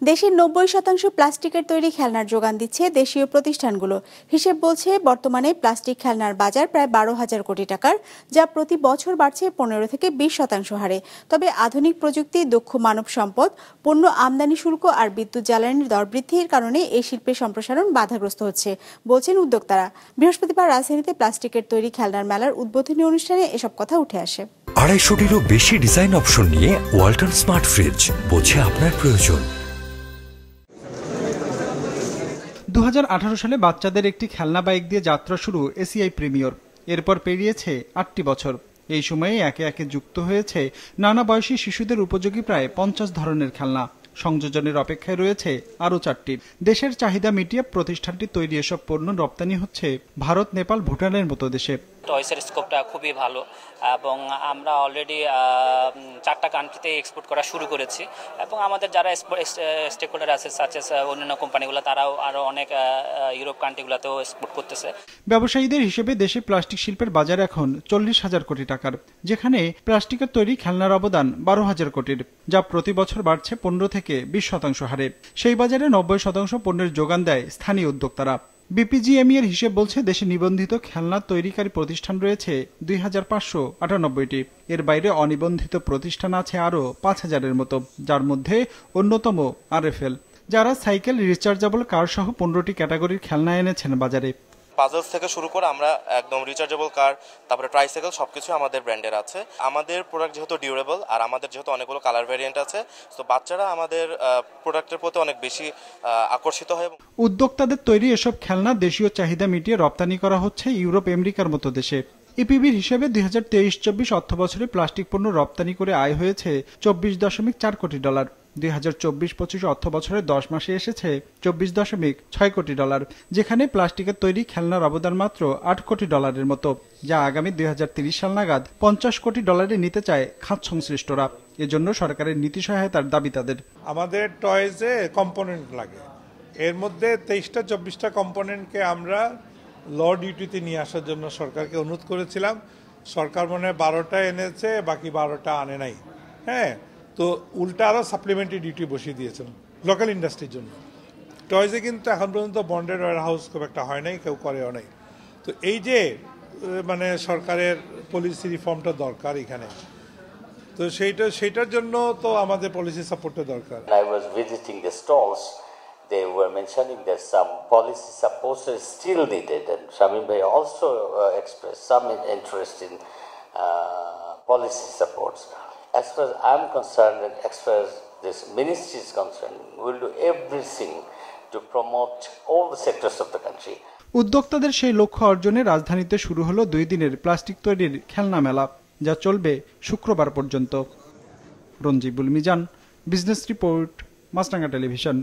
দেশের ৯০% প্লাস্টিকের তৈরি খেলনার যোগান দিচ্ছে দেশীয় প্রতিষ্ঠানগুলো। হিসেব বলছে বর্তমানে প্লাস্টিক খেলনার বাজার প্রায় ১২,০০০ কোটি টাকার, যা প্রতি বছর বাড়ছে ১৫ থেকে ২০% হারে। তবে আধুনিক প্রযুক্তি, দক্ষ মানব সম্পদ, পণ্য আমদানি শুল্ক আর বিদ্যুৎ জ্বালানির দর বৃদ্ধির কারণে এই শিল্পের সম্প্রসারণ বাধাগ্রস্ত হচ্ছে বলছেন উদ্যোক্তারা। বৃহস্পতিবার রাজধানীতে প্লাস্টিকের তৈরি খেলনার মেলার উদ্বোধনী অনুষ্ঠানে এসব কথা উঠে আসে। ২৫০টিরও বেশি ডিজাইন অপশন নিয়ে ওয়ালটন স্মার্ট ফ্রিজ, বোঝে আপনার প্রয়োজন। ২০১৮ সালে বাচ্চাদের একটি খেলনা বাইক দিয়ে যাত্রা শুরু এসিআই প্রিমিয়র। এরপর পেরিয়েছে ৮টি বছর। এই সময়ে একে একে যুক্ত হয়েছে নানা বয়সী শিশুদের উপযোগী প্রায় ৫০ ধরনের খেলনা। সংযোজনের অপেক্ষায় রয়েছে আরও ৪টি। দেশের চাহিদা মিটিয়ে প্রতিষ্ঠানটি তৈরি এসব পণ্য রপ্তানি হচ্ছে ভারত, নেপাল, ভুটানের মতো দেশে। টয়সের স্কোপটা খুবই ভালো এবং আমরা অলরেডি 4টা কান্ট্রিতে এক্সপোর্ট করা শুরু করেছি এবং আমাদের যারা স্টেক হোল্ডার আছে সাচেস অন্যান্য কোম্পানিগুলো তারাও আরও অনেক ইউরোপ কান্ট্রিগুলোতেও এক্সপোর্ট করতেছে। ব্যবসায়ীদের হিসেবে দেশে প্লাস্টিক শিল্পের বাজার এখন ৪০,০০০ কোটি টাকার, যেখানে প্লাস্টিকের তৈরি খেলনার অবদান ১২,০০০ কোটির, যা প্রতি বছর বাড়ছে ১৫ থেকে ২০% হারে। সেই বাজারে ৯০% পণ্যের যোগান দেয় স্থানীয় উদ্যোক্তারা। বিপিজিএমই এর হিসেব বলছে দেশে নিবন্ধিত খেলনা তৈরিকারী প্রতিষ্ঠান রয়েছে ২৫৯৮টি। এর বাইরে অনিবন্ধিত প্রতিষ্ঠান আছে আরও ৫,০০০-এর মতো, যার মধ্যে অন্যতম আরএফএল, যারা সাইকেল, রিচার্জেবল কার সহ ১৫টি ক্যাটাগরির খেলনা এনেছেন বাজারে। পাজলস থেকে শুরু করে আমরা একদম রিচার্জেবল কার, তারপরে ট্রাইসাইকেল সবকিছু আমাদের ব্র্যান্ডের আছে। আমাদের প্রোডাক্ট যেহেতু ডিউরেবল আর আমাদের যেহেতু অনেকগুলো কালার ভ্যারিয়েন্ট আছে, তো বাচ্চারা আমাদের প্রোডাক্টের প্রতি অনেক বেশি আকর্ষিত হয়। উদ্যোক্তাদের তৈরি এসব খেলনা দেশীয় চাহিদা মিটিয়ে রপ্তানি করা হচ্ছে ইউরোপ, আমেরিকার মতো দেশে। ইপিবির হিসেবে ২০২৩-২৪ অর্থবছরে প্লাস্টিক পণ্য রপ্তানি করে আয় হয়েছে $২৪.৪ কোটি। ২০২৪-২৫ অর্থবছরে ১০ মাসে এসেছে $২৪.৬ কোটি, যেখানে প্লাস্টিকের তৈরি খেলনার অবদান মাত্র $৮ কোটি মতো, যা আগামী ২০৩০ সাল নাগাদ $৫০ কোটি নিতে চায় খাত সংশ্লিষ্টরা। এজন্য সরকারের নীতি সহায়তার দাবি তাদের। আমাদের টয়েজে কম্পোনেন্ট লাগে, এর মধ্যে ২৩-২৪টা কম্পোনেন্টকে আমরা ল ডিউটিতে নিয়ে আসার জন্য সরকারকে অনুরোধ করেছিলাম। সরকার মনে হয় 12টা এনেছে, বাকি 12টা আনে নাই। হ্যাঁ, তো উল্টা আরও সাপ্লিমেন্টারি ডিউটি বসিয়ে দিয়েছেন লোকাল ইন্ডাস্ট্রির জন্য। টয়েজে কিন্তু এখন পর্যন্ত বন্ডেড ওয়্যার হাউস খুব একটা হয় নাই, কেউ করেও নাই। তো এই যে মানে সরকারের পলিসি রিফর্মটা দরকার এখানে, তো সেইটার জন্য তো আমাদের পলিসি সাপোর্টটা দরকার। I was visiting the stalls. They were mentioning that some policy support is still needed, and Shamim Bhai also expressed some interest in policy supports. As far as I'm concerned, and as far as this ministry is concerned, we'll do everything to promote all the sectors of the country. উদ্যোক্তাদের সেই লক্ষ্য অর্জনে রাজধানীতে শুরু হলো ২ দিনের plastic তৈরির খেলনা মেলা, যা চলবে শুক্রবার পর্যন্ত। রঞ্জিবুল মিজান, বিজনেস রিপোর্ট, মাছরাঙা টেলিভিশন।